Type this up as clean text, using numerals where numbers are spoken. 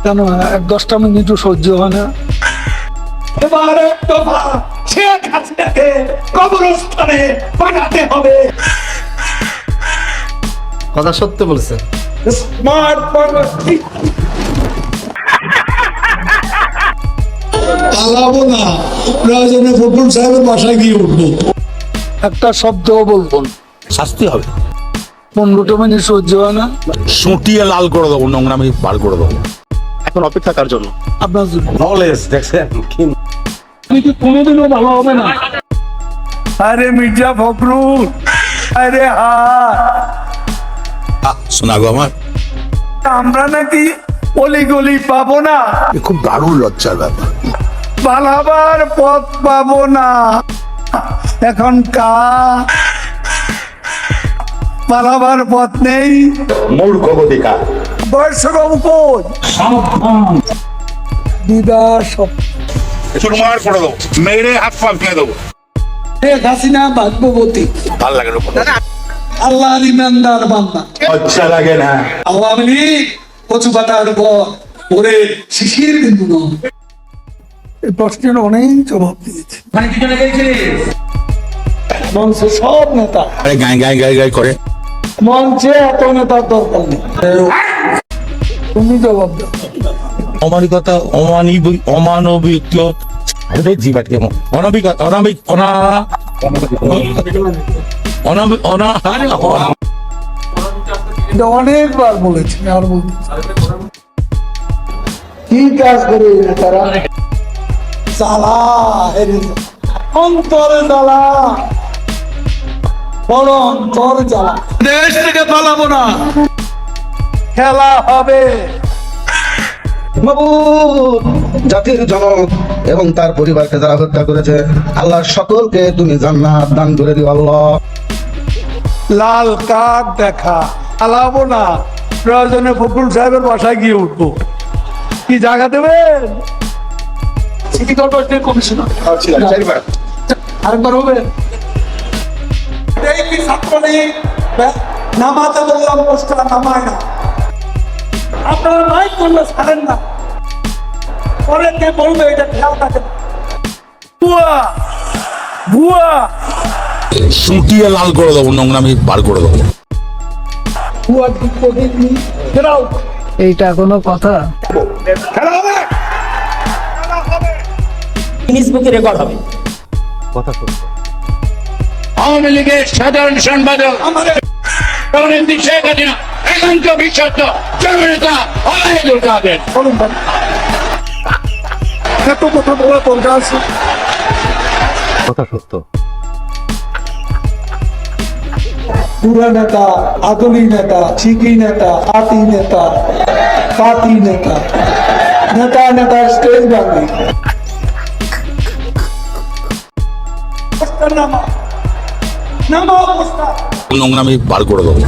কেন ১-১০টা মিনিটও সহ্য হয় না? এবার এক দফা শেখ হাসিনাকে কবরস্থানে পাঠাতে হবে। কথা সত্য বলেছে। স্মার্ট বাংলাদেশ পালাবো না, প্রয়োজনে ফখরুল সাহেবের বাসায় গিয়ে উঠবো। একটা শব্দও বলবো না। শাস্তি হবে। ১৫টা মিনিট সহ্য হয় না? সুটিয়ে লাল করে দেবো, নোংরামি বার করে দেবো। এখন অপেক্ষা কার জন্য? আপনার জন্য। নলেজ দেখছেন কি আপনি কি কোনোদিনও ভালো হবে না? আরে মির্জা ফখরুল, আরে শোনা গো আমার, আমরা নাকি অলি গলি পাবো না, খুব দারুণ লজ্জার ব্যাপার। পালাবার পথ পাবো না। এখন পালাবার পথ নেই। মূর্খ গতিকা। বয়স্ক উপর বিদায় সব। চুরমার করে দেবো, মেরে হাত পা ভেঙে দেবো। শেখ হাসিনা ভাগ্যবতী, ভাল লাগে না, আল্লাহর ইমানদার বান্দা। লজ্জা লাগে না। আওয়ামী লীগ কচু পাতার উপর পরে শিশির বিন্দু নয়। এই প্রশ্নের অনেক জবাব দিয়েছে মঞ্চে সব নেতা, আরে গায়ে গায়ে গায়ে গায়ে করে। মঞ্চে এত নেতার দরকার নেই। তুমি জবাব দাও। অমানিকতা, অমানবিক জীবাট কেমন অনাবিক অনাবিক অনা অনাবিক অনা এটা অনেকবার বলেছি, আর বলতে কি কাজ করে এই নেতারা? জ্বালা হেরে যায়। অন্তরে জ্বালা, বড় অন্তর জ্বালা। দেশ থেকে পালাবো না, খেলা হবে। মাবুদ, জাতির জনক এবং তার পরিবারকে যারা হত্যা করেছে, আল্লাহ সকলকে তুমি জান্নাত দান করে দিও আল্লাহ। লাল কার্ড দেখা, পালাবো না, প্রয়োজনে ফখরুল সাহেবের বাসায় গিয়ে উঠবো। কি জায়গা দেবেন? সিটি কর্পোরেশনের কমিশনার আরেকবার হবে। এই কি ছাত্রলীগ নামাতে বললাম, পোস্টার নামায় না। আপনারা মাইক করলে ছাড়েন না, পরে কে বলবে এটা খেয়াল রাখেন। ভুয়া ভুয়া সুটিয়ে লাল করে দেবো, নোংরামি বার করে দেবো। ভুয়া ঠিক করিনি, ফেরাও। এইটা কোনো কথা? খেলা হবে, ফেসবুকে রেকর্ড হবে। আওয়ামী লীগের সাধারণ সম্পাদক আমাদের জননেত্রী শেখ হাসিনা একান্ত বিশ্বস্ত জননেতা ওবায়দুল কাদের। বলুন ভাই, এত কথা বলা দরকার আছে? কথা সত্য। পুরা নেতা, আদলি নেতা, চিকি নেতা, আতি নেতা, পাতি নেতা, নেতা নেতা স্টেজ বান্ধি। পোস্টার নামা, নামা পোস্টার। নোংরামি বার করে দেবো।